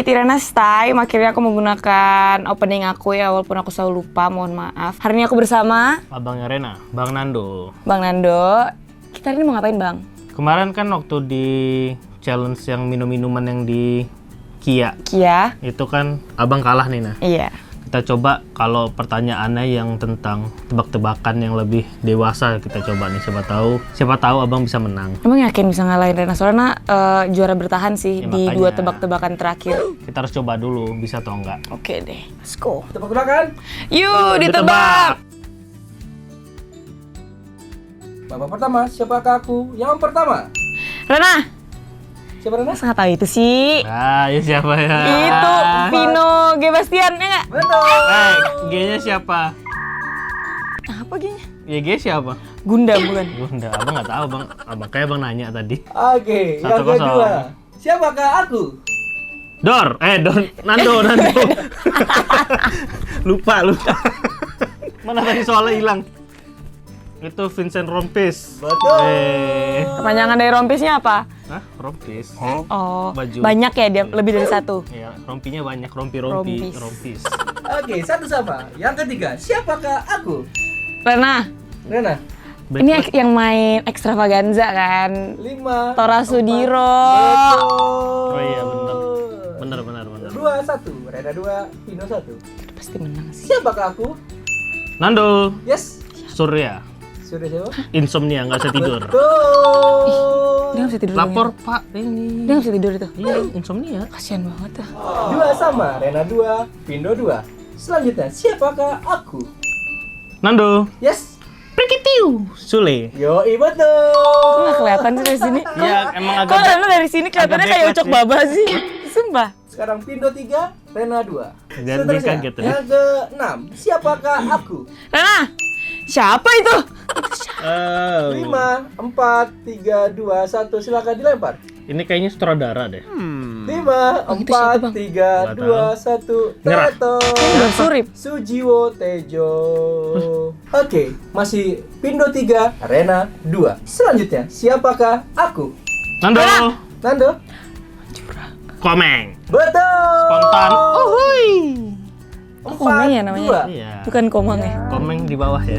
Tiranas Time. Akhirnya aku menggunakan opening aku ya, walaupun aku selalu lupa, mohon maaf. Hari ini aku bersama Abangnya Rena, Bang Nando. Bang Nando. Kita hari ini mau ngapain, Bang? Kemarin kan waktu di challenge yang minum-minuman yang di Kia, itu kan abang kalah nih, nah. Iya. Kita coba kalau pertanyaannya yang tentang tebak-tebakan yang lebih dewasa, kita coba nih, siapa tahu abang bisa menang. Emang yakin bisa ngalahin Rena? Soalnya juara bertahan sih Ya, di makanya. 2 tebak-tebakan terakhir. Kita harus coba dulu, bisa atau enggak. Oke deh, let's go. Tebak-tebakan. Yuk, ditebak! Babak pertama, siapakah aku? Yang pertama. Rena! Siapa Rena? Masa nggak tahu itu sih? Ah, ya siapa ya? Itu Vino Gebastian, ya nggak? Betul. G-nya siapa? Apa gini? Ya G siapa? Gundam bukan? Gunda, abang nggak tahu bang. Kayak abang nanya tadi. Oke, yang 1-0. kedua. Siapakah aku? Nando. lupa. Mana tadi soalnya hilang? Itu Vincent Rompis. Betul. Kepanjangan dari rompisnya apa? Hah? Rompis? Oh, Baju. banyak ya dia, lebih dari satu. Iya, rompinya banyak. Rompis. Rompis. Oke, satu sama. Yang ketiga, siapakah aku? Rena, Rena. ini yang main Extravaganza kan? 5. Tora Sudiro. Betul. Oh iya, bener. 2-1. Rena 2, Pino 1. Pasti menang sih. Siapakah aku? Nando. Yes. Surya. Sudah siapa? Insomnia, nggak bisa tidur. Betul. Dia nggak bisa tidur. Lapor dong, Pak, ya? ini. Dia nggak bisa tidur itu. Iya, insomnia. Kasian banget tuh. 2 sama. Rena 2, Pindo 2. Selanjutnya, siapakah aku? Nando. Yes. Prikitiu. Sule. Yoi, betul. Kok nggak kelihatan sih dari sini? Iya, emang Kok agak. Rena dari sini kelihatannya agak kayak backlash ucok sih. baba sih? Sumpah. Sekarang Pindo 3, Rena 2. Jadi Seterusnya, kaget ya. yang ke-6. Siapakah aku? Rena, siapa itu? 5, 4, 3, 2, 1. Silakan dilempar. Ini kayaknya sutradara deh. 5, Oh, itu siapa, 4, Bang? 3, Nggak 2, 1. Nyerah. Teto. Bang Surip. Sujiwo Tejo. Oke, masih Pindo 3, Rena 2. Selanjutnya, siapakah aku? Nando. Nando? Komeng. Betul. Spontan. Uhuy. 4, Komeng ya namanya? 2. Iya. Bukan Komang ya? Komeng di bawah ya.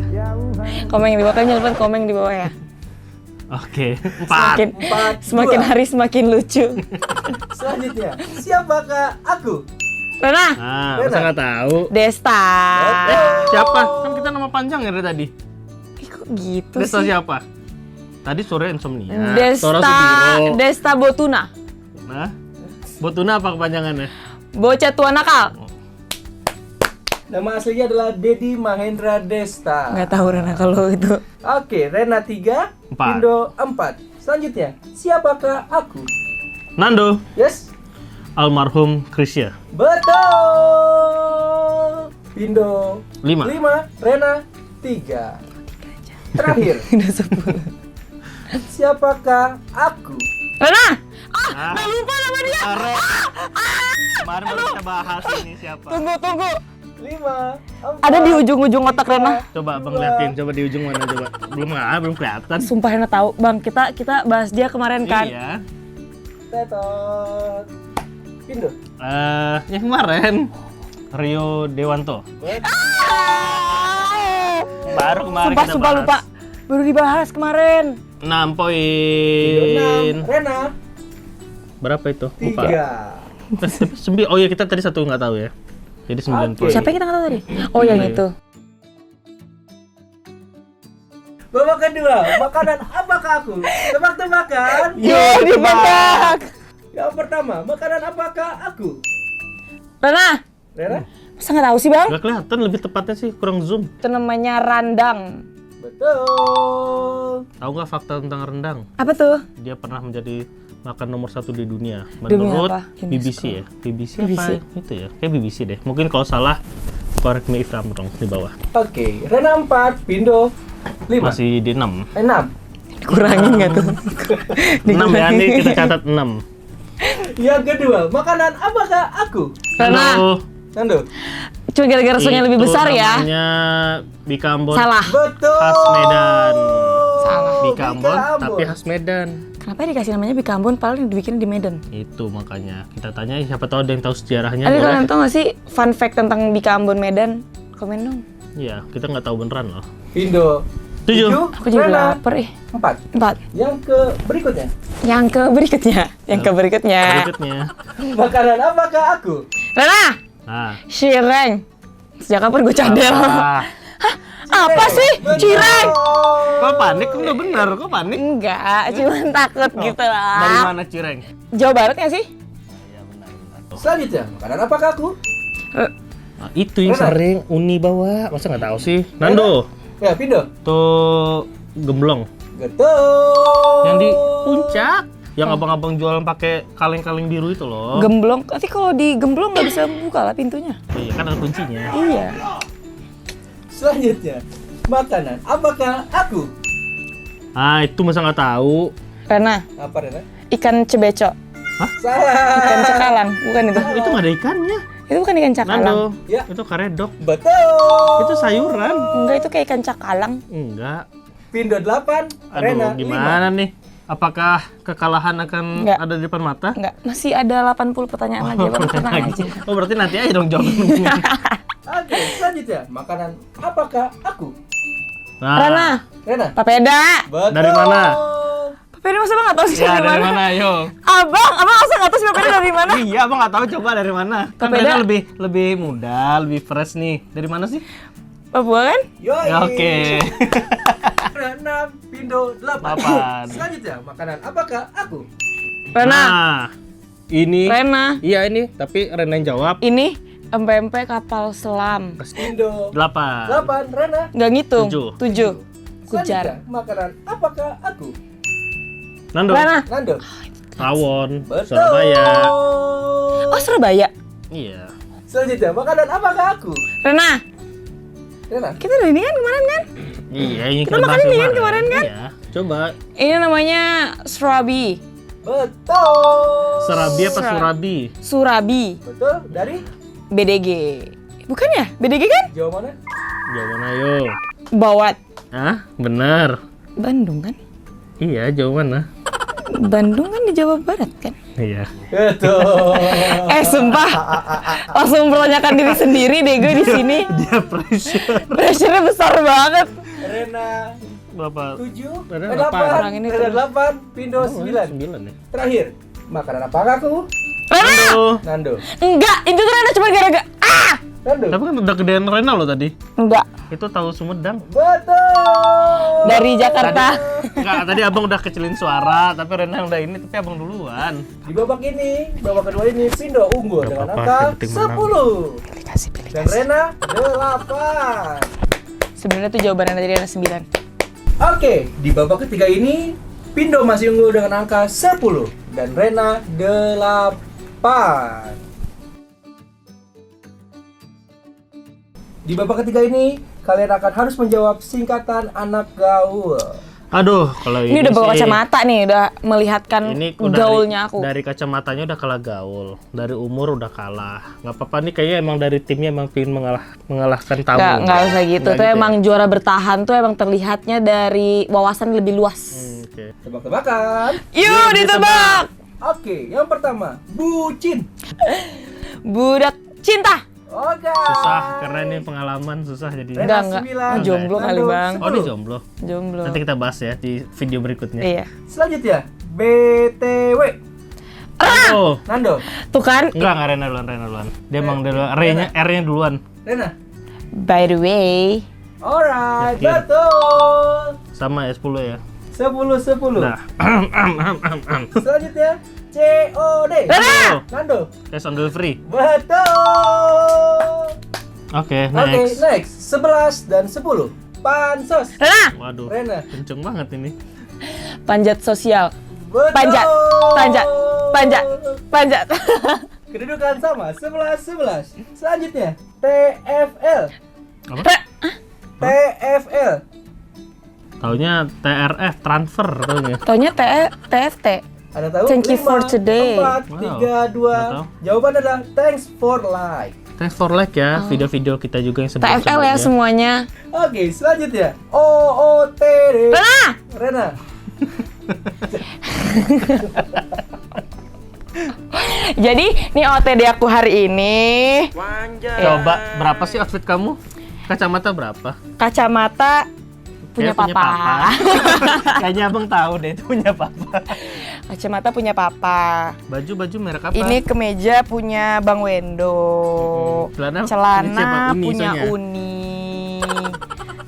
Komeng di bawah, kan nyelipin Komeng di bawah ya? Oke. 4. Semakin, 4, semakin 2. hari semakin lucu. Selanjutnya, siapakah aku? Rena, Ah, Rena. masa nggak tahu? Desta. Siapa? Kan kita nama panjang ya dari tadi. Ih, kok gitu Desta sih? siapa? Tadi Surya Insomnia. Desta, Tora Sudiro. Desta Botuna. Nah, Botuna apa kepanjangannya? Bocah tua nakal. Nama aslinya adalah Dedi Mahendra Desta. Nggak tahu Rena kalau itu. Oke, Rena 3, 4. Pindo 4. Selanjutnya, siapakah aku? Nando. Yes. Almarhum Krisya. Betul. Pindo 5. 5, Rena 3. Terakhir, Udah 10. siapakah aku? Rena! Ah, Nggak lupa nama dia! Kemarin baru kita bahas ini siapa. Tunggu. 5, 4. Ada di ujung-ujung otak Rena. Coba abang liatin, coba di ujung mana coba. Belum kelihatan. Sumpah Rena tahu, Bang. Kita bahas dia kemarin kan. Iya. Tetot. Pindo. Yang kemarin Rio Dewanto. Baru kemarin Sumpah kita bahas. lupa. Baru dibahas kemain. 6 Pindo poin. 6, Rena Berapa itu? 3. Oh iya, kita tadi satu nggak tahu ya. Jadi 9 Oke. poin. Siapa yang kita nggak tahu tadi? Oh, yang itu. Babak kedua, makanan apakah aku? Tebak-tebakan. Yo, dibakar. Yang pertama, makanan apakah aku? Rena, Rena? masa nggak tahu sih, Bang? Nggak kelihatan, lebih tepatnya sih kurang zoom. Itu namanya randang. Betul. Tahu nggak fakta tentang rendang? Apa tuh? Dia pernah menjadi makan nomor 1 di dunia Demi menurut apa? BBC ya. BBC BBC. apa itu ya? Kayak BBC deh. Mungkin kalau salah correct me if I'm wrong di bawah. Oke, Rena 4, Pindo 5. Masih di 6. 6. Dikurangin nggak tuh? 6 ya, ini kita catat 6. Yang kedua, makanan apakah aku? Rena. Halo. Nando. Cuma gara-gara sunya lebih Itu besar ya. namanya Bika Ambon. Salah. Betul. Khas Medan. Salah. Bika Ambon, Bika Ambon. tapi khas Medan. Kenapa dikasih namanya Bika Ambon padahal dibikin di Medan? Itu makanya kita tanya siapa tahu ada yang tahu sejarahnya. Ada boleh. kalian tahu nggak sih fun fact tentang Bika Ambon Medan? Komen dong. Iya, kita nggak tahu beneran loh. Pindo 7. Aku jadi Rena lapar 4. 4. Yang ke berikutnya. Yang ke berikutnya. Berikutnya. Makanan apakah aku? Rena, Nah. cireng. Sejak kapan gue cadel? Ah. Apa sih? Cireng? Kok panik? Udah benar, kok panik? Enggak, cuman takut gitu lah. Dari mana cireng? Jawa Barat nggak sih? Iya benar. Selanjutnya, makanan apakah aku? Nah, itu yang Rena. sering Uni bawa. Masa nggak tahu sih? Nando. Ya, Pindo. Tuh gemblong. Betul. Yang di puncak. Yang abang-abang jualan pakai kaleng-kaleng biru itu loh. Gemblong. Nanti kalau di gemblong nggak bisa buka lah pintunya. Iya, kan ada kuncinya. Iya. Selanjutnya, makanan apakah aku? Ah, itu masa nggak tahu. Rena, Apa, Rena? ikan cebeco. Salah. Ikan cakalang, bukan itu? Itu nggak ada ikannya. Itu bukan ikan cakalang. Nando, Ya. itu karedok. Betul. Itu sayuran. Enggak, itu kayak ikan cakalang. Enggak. Pindo 8, Aduh, Rena gimana nih? Apakah kekalahan akan Enggak. ada di depan mata? Enggak, masih ada 80 pertanyaan lagi, Bang. Tenang aja. Oh, berarti nanti aja dong jawab. 5. Oke, selanjutnya, makanan apakah aku? Nah, Rena, Rena. papeda. Betul. Dari mana? Papeda masa Bang nggak tahu sih Ya, dari dari mana? mana? Ayo. Abang masa nggak tahu sih papeda dari mana? Iya, abang nggak tahu. Coba dari mana? Kan Papeda. Rena lebih muda, lebih fresh nih. Dari mana sih? Papua kan? Yoi. Ya, oke. Rena, Pindo 8. 8. Selanjutnya, makanan apakah aku? Rena, Nah, ini. Rena, Iya ini, tapi Rena yang jawab. ini empempe kapal selam. Pindo 8. 8, Rena. Nggak ngitung. 7. 7. Selanjutnya, Kujar. makanan apakah aku? Nando. Rena. Nando. Rawon. Betul. Surabaya. Oh, Surabaya. Iya. Selanjutnya, makanan apakah aku? Rena, Rena. kita udah ini kan kemarin kan? Iya, ini Kita makan ini kan kemarin kan? Iya. Coba. Ini namanya surabi. Betul. Serabi apa Sera- surabi? Surabi. Betul. Dari BDG. Bukan ya? BDG kan? Jawa mana? Jawaban ayo. Bawat. Hah? Benar. Bandung kan? Iya, jawaban. Bandung kan di Jawa Barat kan? Iya. Betul. Sumpah. Langsung mempertanyakan diri sendiri deh gue di sini. Dia pressure. Pressure-nya besar banget. Rena Berapa? 7, Rena Rena 8, Orang ini Rena terus. 8, Pindo 9. 9 ya. Terakhir, makanan apakah aku? Rena! Nando. Nando. Enggak, itu tuh Rena cuma gara-gara Nando. Tapi kan udah gedean Rena loh tadi. Enggak, Itu tahu Sumedang. Betul. dari Jakarta. Enggak, tadi abang udah kecilin suara, tapi Rena udah ini, tapi abang duluan. Di babak kedua ini Pindo unggul Gak dengan apa-apa, angka yang penting menang. 10. Pilih kasih. Dan Rena 8. Sebenarnya tuh jawabannya tadi ada 9. Oke, di babak ketiga ini Pindo masih unggul dengan angka 10 dan Rena 8. Di babak ketiga ini kalian akan harus menjawab singkatan anak gaul. Aduh, kalau Ini udah bawa sih- kacamata nih, udah melihatkan Ini gaulnya aku. Dari kacamatanya udah kalah gaul, dari umur udah kalah. Nggak apa-apa nih, kayaknya emang dari timnya emang pengen mengalahkan tamu. Nggak usah gitu. Nggak Tuh ya? emang juara bertahan tuh emang terlihatnya dari wawasan lebih luas. Oke. Tebak-tebakan. Yuk ditebak. Oke, yang pertama, bucin. Budak cinta. Oke. Susah karena ini pengalaman susah jadi. Rena Enggak. 9, Oh, jomblo kali, Nando Bang. Oh, 10. dia jomblo. Jomblo. Nanti kita bahas ya di video berikutnya. Iya. Selanjutnya, BTW. Oh, Nando, Tuh kan, enggak Rena duluan. Dia emang duluan. R-nya duluan. Rena. by the way, Alright, Yakin? betul. Sama ya 10 ya. 10-10. Nah. Selanjutnya, COD. Rena! Nando. Cash on delivery. Betul. Oke, Oke, next. next. 11 dan 10. Pansos. Rena, Waduh. Rena. Kenceng banget ini. panjat sosial. Betul. Panjat, panjat. Kedudukan sama, 11-11. Selanjutnya, TFL. Apa? TFL. Taunya TRF, transfer taunya. Taunya TFT. Ada tahu? Thank you for 5, today. 4, Wow. 3, 2. Nggak tahu. Jawaban adalah thanks for like. Thanks for like ya, video-video kita juga yang TFL ya semuanya. Oke, selanjutnya. OOTD. Rena, Rena. Jadi, nih OTD aku hari ini. Coba, berapa sih outfit kamu? Kacamata berapa? Kacamata punya Kayaknya papa. Kayaknya abang tahu deh itu punya papa. Kacamata punya papa. Baju merek apa? Ini kemeja punya Bang Wendo. Celana Celana Uni punya soalnya. Uni.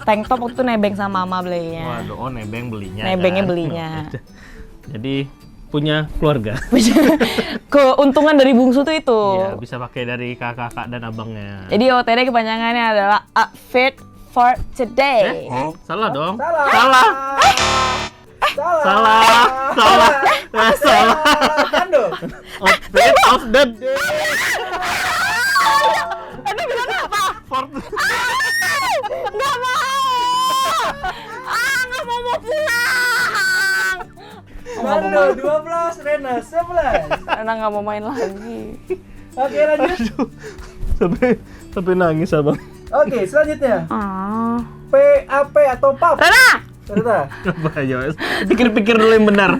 Tank top waktu itu nebeng sama mama belinya. Waduh, oh nebeng belinya. Nebengnya kan? belinya. Jadi punya keluarga. Keuntungan dari bungsu tuh itu. Iya, bisa pakai dari kakak dan abangnya. Jadi OTD kepanjangannya adalah outfit for today. Salah dong. Salah. Salah. Kan dong. Outfit of the day. Anda bilang apa? Nggak mau. Nggak mau pulang. Mando 12, Rena 11. Karena nggak mau main lagi. Oke, lanjut. Sampai nangis abang. Oke, selanjutnya. PAP atau PAP? Rena, Rena. Apa aja? Pikir-pikir dulu yang benar.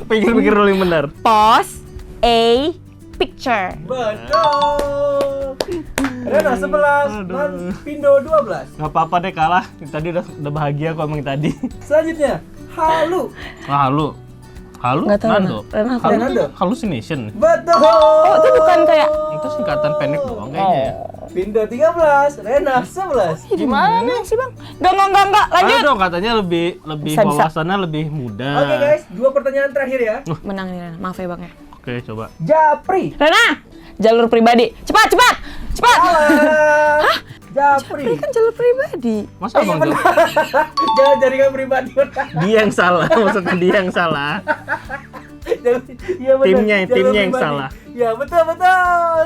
Pikir-pikir dulu yang benar. pause a picture. Betul. Rena 11 dan Pindo 12. Gak apa-apa deh kalah. Tadi udah bahagia kok emang tadi. Selanjutnya, halu. Ah, halu. Halu? Nggak tahu, Nando. Rena apa? Halu Nando. tuh hallucination. Betul. Oh, itu bukan kayak Itu singkatan pendek doang kayaknya ya. Pindo 13, Rena 11. gimana sih, Bang? Enggak. Lanjut. Ayo dong, katanya lebih Bisa. wawasannya lebih mudah. Oke guys, 2 pertanyaan terakhir ya. Menang nih, Rena. Maaf ya, Bang ya. Oke, coba. Japri. Rena, jalur pribadi. Cepat. Salah. Japri. Ini kan jalur pribadi. Masa abang jawab? Jangan jaringan pribadi. Dia yang salah, maksudnya dia yang salah. Iya benar. Timnya Jalur yang pribadi. salah. Ya betul.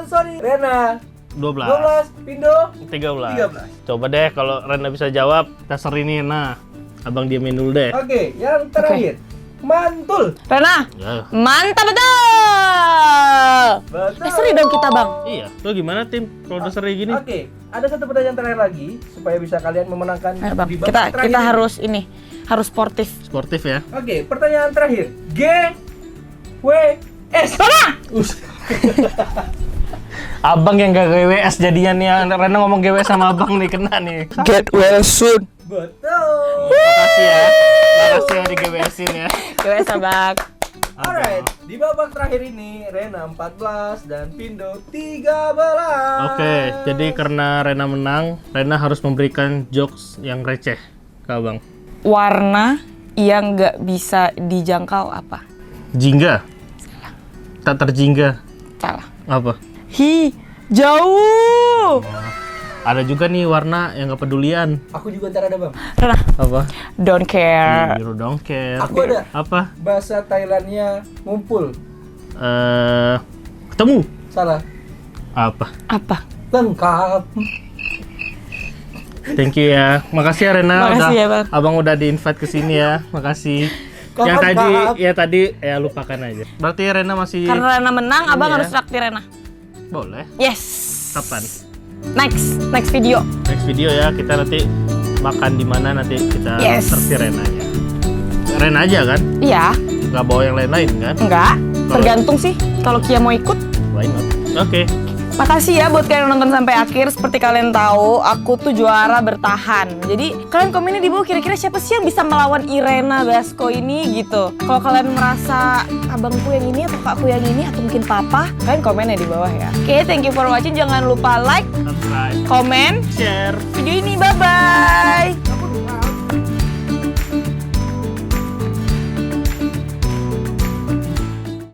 Sorry. Rena 12. 12, Pindo 13. Coba deh kalau Rena bisa jawab, kita serinin. Nah, abang diamin dulu deh. Oke, yang terakhir. Mantul. Rena, Ya. mantap betul. Betul. Seri dong kita, Bang. Iya, tuh gimana tim kalau udah seri gini? Oke, ada satu pertanyaan terakhir lagi supaya bisa kalian memenangkan Ayo, Bang. di babak terakhir Kita ini. harus sportif. Sportif ya. Oke, pertanyaan terakhir. GWS. Abang yang gak GWS jadinya nih, Rena ngomong GWS sama abang nih, kena nih. Get well soon. Betul. Makasih ya. Makasih ya di GWS-in ya. Gue sabak. Alright, di babak terakhir ini Rena 14 dan Pindo 13. Oke, jadi karena Rena menang, Rena harus memberikan jokes yang receh ke abang. Warna yang nggak bisa dijangkau apa? Jingga. Tak terjingga. Salah. Apa? Jauh. Ada juga nih warna yang gak pedulian. Aku juga ntar ada bang. Rena, Apa? don't care. Biru don't care. Aku ada. Apa? Bahasa Thailandnya ngumpul. Ketemu. Salah. Apa? Apa? Lengkap. Thank you ya. Makasih ya Rena. Makasih udah, ya, Bang. Abang udah di-invite ke sini ya. Makasih. Kapan, yang tadi Kak? ya tadi ya lupakan aja. Berarti Rena masih Karena Rena menang, abang ya. harus traktir Rena. boleh. Yes. Kapan? Next video. Next video ya, kita nanti makan di mana nanti kita Yes. traktir Renanya. Rena aja kan? Iya. Nggak bawa yang lain-lain kan? Enggak. Tergantung sih. Kalau Kia mau ikut. Why not? Oke. Makasih ya buat kalian yang nonton sampai akhir. Seperti kalian tahu, aku tuh juara bertahan. Jadi kalian komennya di bawah kira-kira siapa sih yang bisa melawan Irena Gasko ini gitu. Kalau kalian merasa abangku yang ini atau kakakku yang ini atau mungkin papa, kalian komennya di bawah ya. Oke, thank you for watching. Jangan lupa like, Subscribe, komen share. video ini. Bye.